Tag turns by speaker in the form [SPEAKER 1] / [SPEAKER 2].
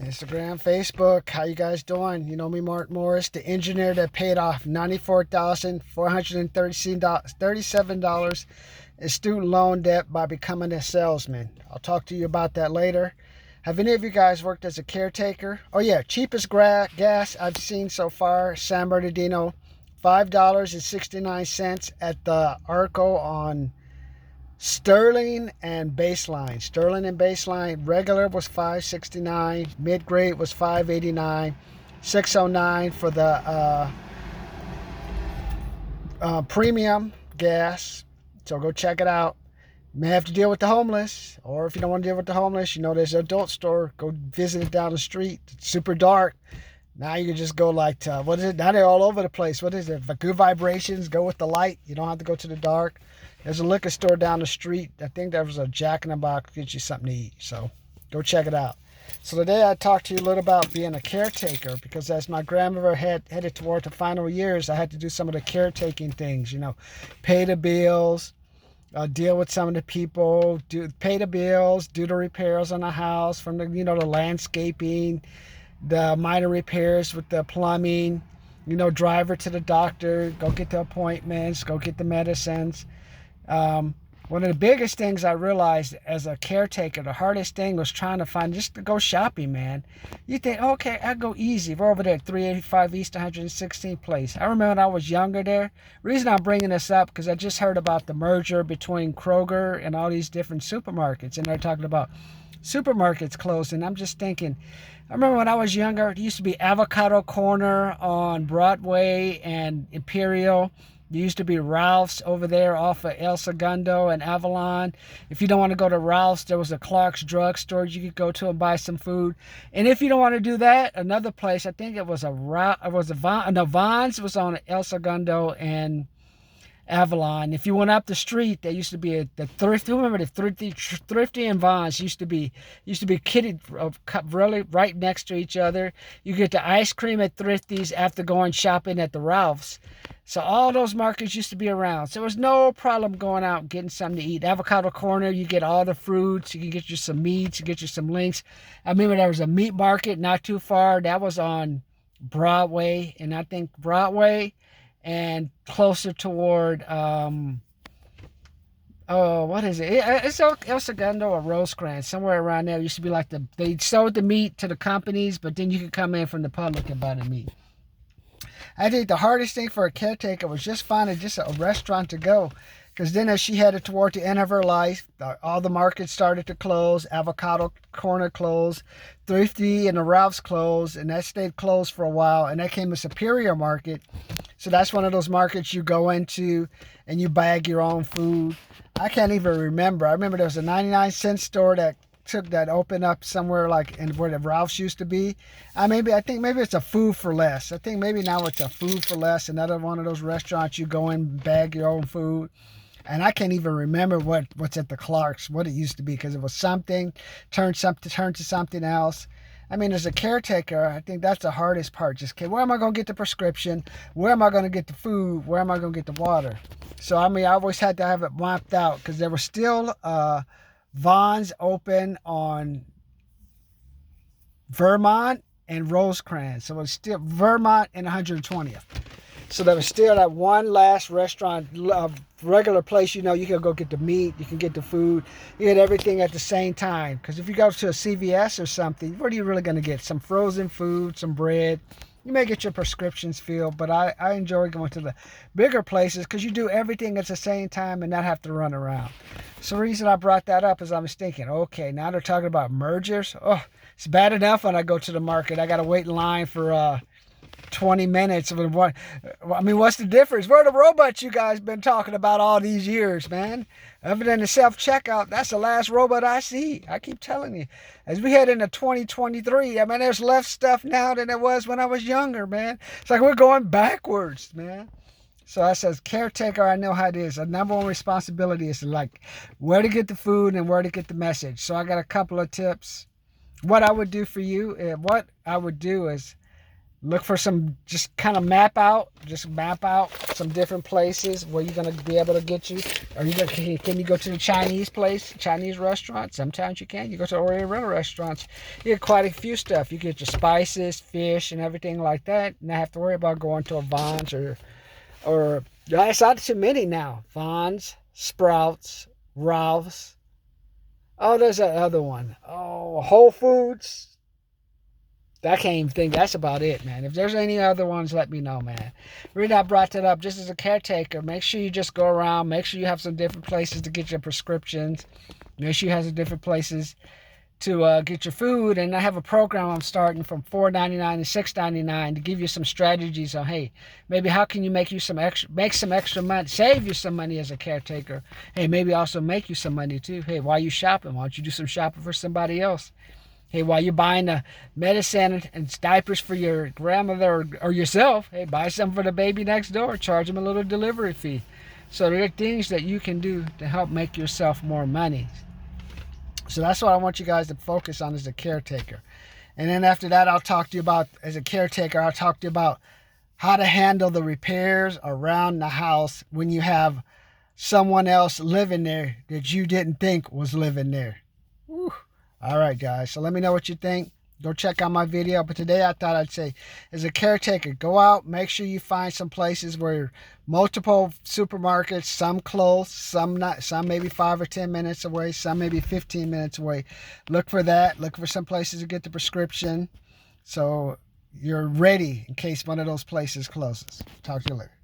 [SPEAKER 1] Instagram, Facebook. How you guys doing? You know me, Mark Morris, the engineer that paid off $94,437 in student loan debt by becoming a salesman. I'll talk to you about that later. Have any of you guys worked as a caretaker? Oh yeah, cheapest gas I've seen so far, San Bernardino, $5.69 at the Arco on Sterling and Baseline. Sterling and Baseline. Regular was $5.69. Mid-grade was $5.89. $6.09 for the premium gas. So go check it out. You may have to deal with the homeless. Or if you don't want to deal with the homeless, you know there's an adult store. Go visit it down the street. It's super dark. Now you can just go like, what is it? Now they're all over the place. What is it? Good vibrations. Go with the light. You don't have to go to the dark. There's a liquor store down the street. I think there was a Jack in the Box. Get you something to eat. So go check it out. So today I talked to you a little about being a caretaker, because as my grandmother headed toward the final years, I had to do some of the caretaking things. You know, pay the bills, deal with some of the people, pay the bills, do the repairs on the house, from the the landscaping, the minor repairs with the plumbing. Drive her to the doctor, go get the appointments, go get the medicines. One of the biggest things I realized as a caretaker, the hardest thing was trying to find, just to go shopping, man. You think, okay, I'll go easy. We're over there at 385 East 116th Place. I remember when I was younger there. The reason I'm bringing this up, because I just heard about the merger between Kroger and all these different supermarkets, and they're talking about supermarkets closing. I'm just thinking, I remember when I was younger, it used to be Avocado Corner on Broadway and Imperial. There used to be Ralph's over there off of El Segundo and Avalon. If you don't want to go to Ralph's, there was a Clark's drugstore you could go to and buy some food. And if you don't want to do that, another place, I think it was Vons was on El Segundo and Avalon. If you went up the street, there used to be the Thrifty. Remember the Thrifty and Vons used to be kitted really right next to each other. You get the ice cream at Thrifty's after going shopping at the Ralph's. So all those markets used to be around. So there was no problem going out and getting something to eat. Avocado Corner, you get all the fruits. You can get you some meats. You get you some links. I remember there was a meat market not too far. That was on Broadway, and I think Broadway and closer toward, what is it? It's El Segundo or Rosecrans, somewhere around there. It used to be like they sold the meat to the companies, but then you could come in from the public and buy the meat. I think the hardest thing for a caretaker was just finding just a restaurant to go. Because then as she headed toward the end of her life, all the markets started to close. Avocado Corner closed. Thrifty and the Ralph's closed. And that stayed closed for a while. And that came a Superior Market. So that's one of those markets you go into and you bag your own food. I can't even remember. I remember there was a 99-cent store that opened up somewhere like in where the Ralph's used to be. I think maybe it's a Food for Less. I think maybe now it's a Food for Less, another one of those restaurants you go in, bag your own food. And I can't even remember what's at the Clark's, what it used to be, because it was something, turned to something else. I mean, as a caretaker, I think that's the hardest part. Just, where am I going to get the prescription? Where am I going to get the food? Where am I going to get the water? So, I mean, I always had to have it mapped out, because there was still Vons open on Vermont and Rosecrans. So it was still Vermont and 120th. So there was still that one last restaurant, regular place, you can go get the meat, you can get the food, you get everything at the same time. Because if you go to a CVS or something, what are you really going to get? Some frozen food, some bread. You may get your prescriptions filled, but I enjoy going to the bigger places because you do everything at the same time and not have to run around. So the reason I brought that up is I was thinking, okay, now they're talking about mergers. Oh, it's bad enough when I go to the market. I got to wait in line for 20 minutes. I mean, what's the difference? Where are the robots you guys been talking about all these years, man? Other than the self-checkout, that's the last robot I see. I keep telling you. As we head into 2023, I mean, there's less stuff now than there was when I was younger, man. It's like we're going backwards, man. So I says, caretaker, I know how it is. The number one responsibility is like where to get the food and where to get the message. So I got a couple of tips. What I would do for you, what I would do is Look for some, just kind of map out some different places where you're going to be able to get you. Can you go to the Chinese place, Chinese restaurant? Sometimes you can. You go to Oriental restaurants, you get quite a few stuff. You get your spices, fish, and everything like that. Not have to worry about going to a Vons or it's not too many now. Vons, Sprouts, Ralph's. Oh, there's that other one. Oh, Whole Foods. I can't even think. That's about it, man. If there's any other ones, let me know, man. The reason I brought that up, just as a caretaker, make sure you just go around. Make sure you have some different places to get your prescriptions. Make sure you have some different places to get your food. And I have a program I'm starting from $4.99 to $6.99 to give you some strategies on, hey, maybe how can you make some extra money, save you some money as a caretaker. Hey, maybe also make you some money too. Hey, while you shopping, why don't you do some shopping for somebody else? Hey, while you're buying the medicine and diapers for your grandmother or yourself, hey, buy something for the baby next door. Charge them a little delivery fee. So there are things that you can do to help make yourself more money. So that's what I want you guys to focus on as a caretaker. And then after that, I'll talk to you about, as a caretaker, I'll talk to you about how to handle the repairs around the house when you have someone else living there that you didn't think was living there. Whew. All right, guys. So let me know what you think. Go check out my video. But today I thought I'd say, as a caretaker, go out. Make sure you find some places where multiple supermarkets, some close, some not, some maybe 5 or 10 minutes away, some maybe 15 minutes away. Look for that. Look for some places to get the prescription so you're ready in case one of those places closes. Talk to you later.